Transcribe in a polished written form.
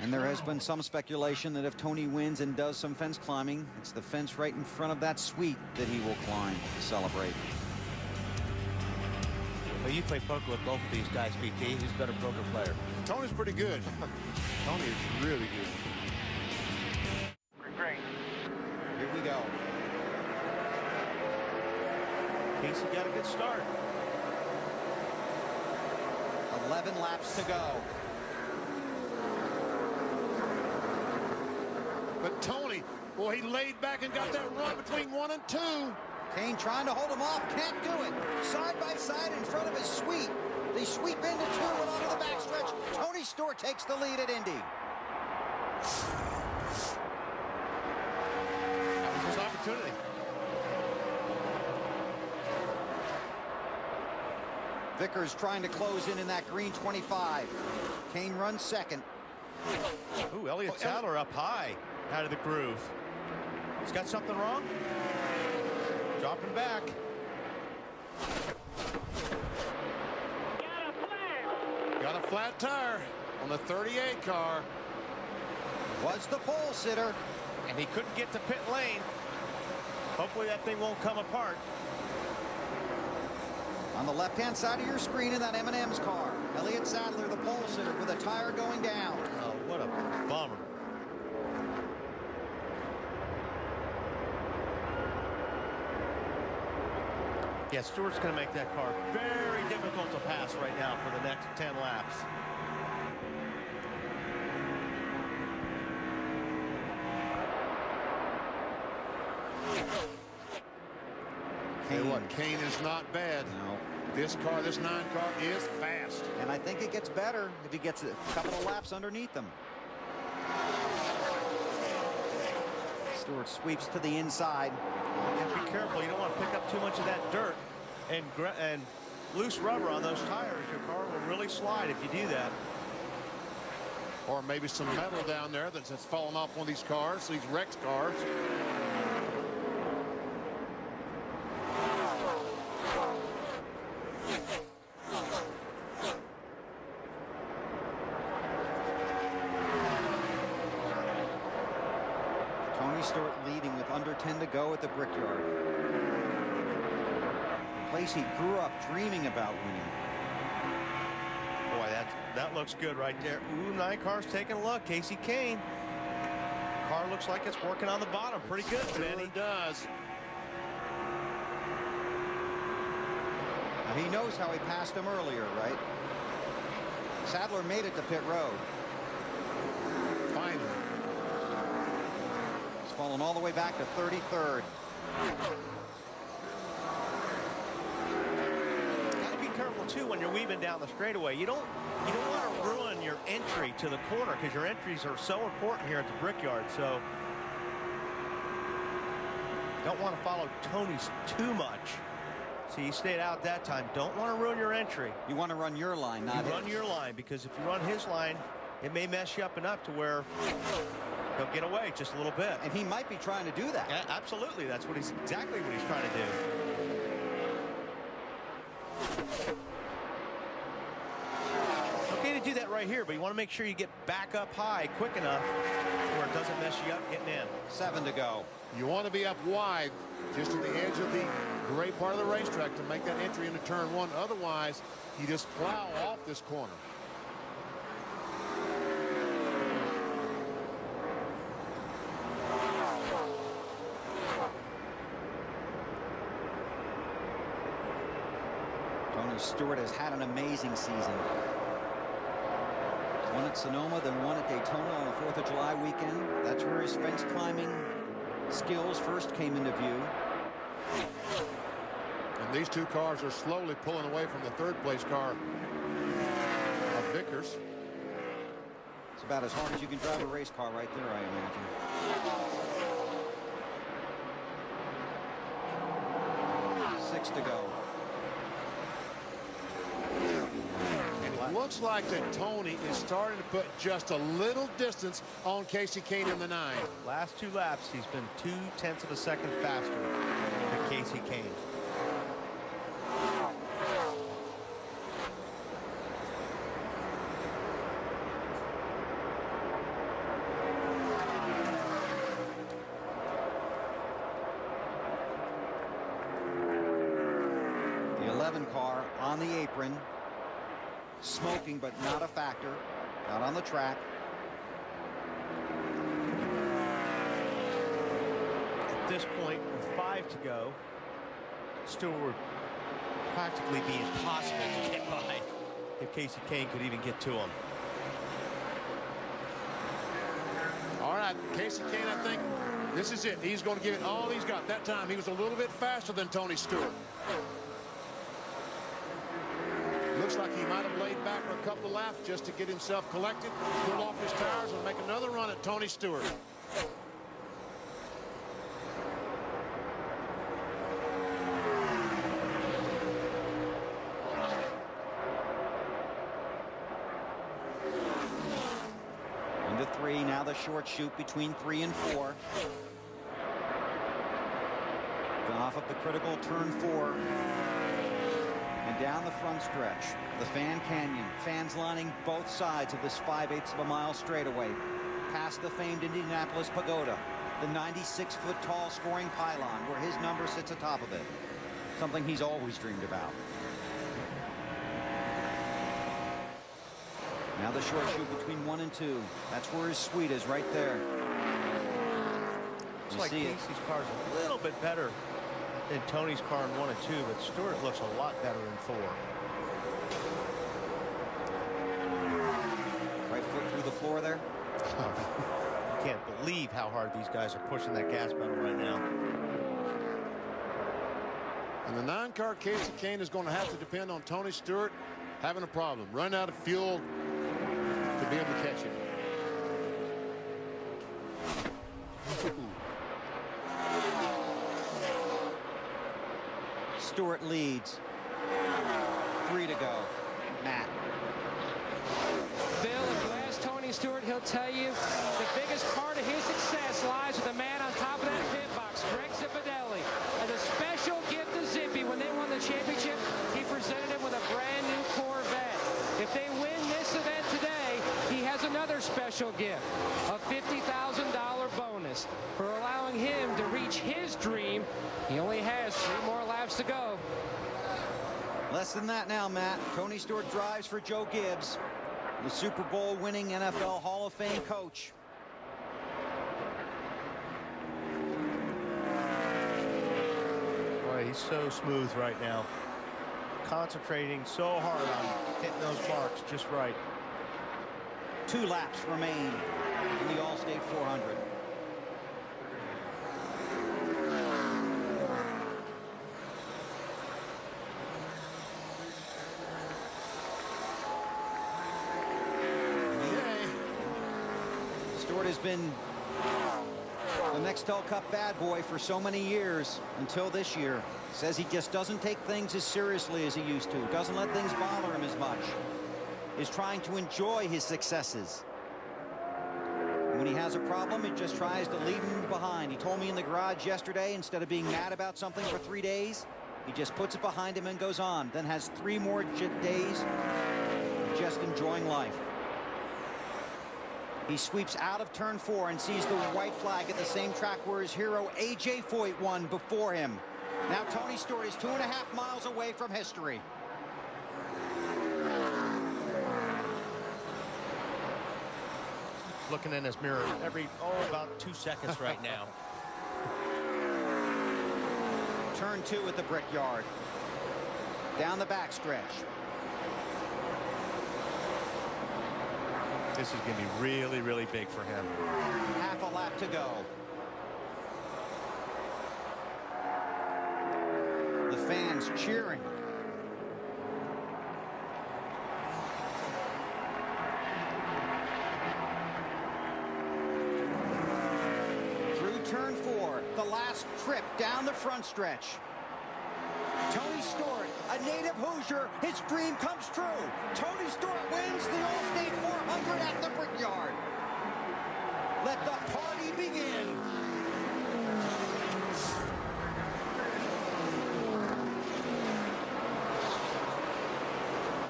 And there has been some speculation that if Tony wins and does some fence climbing, it's the fence right in front of that suite that he will climb to celebrate. Well, you play poker with both of these guys, PT. Who's a better poker player? Tony's pretty good. Tony is really good. Great. Here we go. Casey got a good start. 11 laps to go. But Tony, boy, he laid back and got that run between 1 and 2. Kane trying to hold him off, can't do it. Side by side in front of his sweep. They sweep into 2 and onto the backstretch. Tony Stewart takes the lead at Indy. That was his opportunity. Vickers trying to close in that green 25. Kane runs second. Ooh, Elliott Sadler up high out of the groove. He's got something wrong? Dropping back. Got a flat tire on the 38 car. Was the pole sitter. And he couldn't get to pit lane. Hopefully that thing won't come apart. On the left-hand side of your screen in that M&M's car, Elliott Sadler, the pole sitter, with a tire going down. Oh, what a bummer. Yeah, Stewart's going to make that car very difficult to pass right now for the next 10 laps. Kane is not bad. No. This car, this 9 car, is fast. And I think it gets better if he gets a couple of laps underneath them. Stewart sweeps to the inside. You have to be careful. You don't want to pick up too much of that dirt and loose rubber on those tires. Your car will really slide if you do that. Or maybe some metal down there that's fallen off one of these cars, these wrecked cars. Stewart leading with under 10 to go at the Brickyard. A place he grew up dreaming about winning. Boy, that looks good right there. Ooh, 9 cars taking a look. Casey Kane. Car looks like it's working on the bottom. Pretty good, Benny. It does. Now, he knows how he passed him earlier, right? Sadler made it to pit road. Finally. Fallen all the way back to 33rd. Got to be careful too when you're weaving down the straightaway. You don't want to ruin your entry to the corner because your entries are so important here at the Brickyard. So don't want to follow Tony's too much. See, he stayed out that time. Don't want to ruin your entry. You want to run your line, not his. Run your line, because if you run his line, it may mess you up enough to where he'll get away just a little bit. And he might be trying to do that. Yeah, absolutely. That's exactly what he's trying to do. Okay to do that right here, but you want to make sure you get back up high quick enough where it doesn't mess you up getting in. 7 to go. You want to be up wide, just to the edge of the gray part of the racetrack to make that entry into turn 1. Otherwise, you just plow off this corner. Tony Stewart has had an amazing season. One at Sonoma, then one at Daytona on the 4th of July weekend. That's where his fence climbing skills first came into view. And these 2 cars are slowly pulling away from the 3rd place car of Vickers. It's about as hard as you can drive a race car right there, I imagine. Six to go. Looks like that Tony is starting to put just a little distance on Casey Kane in the 9. Last 2 laps, he's been 0.2 of a second faster than Casey Kane. on the apron. Smoking, but not a factor. Not on the track. At this point, with 5 to go, Stewart would practically be impossible to get by if Kasey Kahne could even get to him. All right, Kasey Kahne, I think this is it. He's going to give it all he's got. That time, he was a little bit faster than Tony Stewart. Looks like he might have laid back for a couple of laps just to get himself collected, pull off his tires, and make another run at Tony Stewart. Into 3, now the short shoot between 3 and 4. Off of the critical turn 4. And down the front stretch, the Fan Canyon. Fans lining both sides of this 5/8 of a mile straightaway. Past the famed Indianapolis Pagoda, the 96-foot tall scoring pylon where his number sits atop of it. Something he's always dreamed about. Now the short shoot between 1 and 2. That's where his suite is, right there. Looks like Casey's car is a little bit better than Tony's car in 1 and 2, but Stewart looks a lot better in 4. Right foot through the floor there. You can't believe how hard these guys are pushing that gas pedal right now. And the 9-car Kasey Kahne is going to have to depend on Tony Stewart having a problem. Run out of fuel to be able to catch him. Stewart leads. 3 to go. Matt. Bill, if you ask Tony Stewart, he'll tell you the biggest part of his success lies with the man on top of that pit box, Greg Zipadelli. As a special gift to Zippy, when they won the championship, he presented him with a brand new Corvette. If they win this event today, he has another special gift, a $50,000 bonus for allowing him to reach his dream. He only has 3 more laps to go. Less than that now, Matt. Tony Stewart drives for Joe Gibbs, the Super Bowl winning NFL Hall of Fame coach. Boy, he's so smooth right now. Concentrating so hard on hitting those marks just right. 2 laps remain in the Allstate 400. Stewart has been the Nextel Cup bad boy for so many years until this year. Says he just doesn't take things as seriously as he used to. Doesn't let things bother him as much. Is trying to enjoy his successes. And when he has a problem, he just tries to leave him behind. He told me in the garage yesterday, instead of being mad about something for 3 days, he just puts it behind him and goes on. Then has 3 more days just enjoying life. He sweeps out of turn 4 and sees the white flag at the same track where his hero A.J. Foyt won before him. Now Tony Stewart is 2.5 miles away from history. Looking in his mirror about 2 seconds right now. Turn 2 at the Brickyard. Down the backstretch. This is going to be really, really big for him. Half a lap to go. The fans cheering. Through turn 4, the last trip down the front stretch. Tony Stewart, a native Hoosier, his dream comes true. Tony Stewart wins the Allstate 400 at the Brickyard. Let the party begin.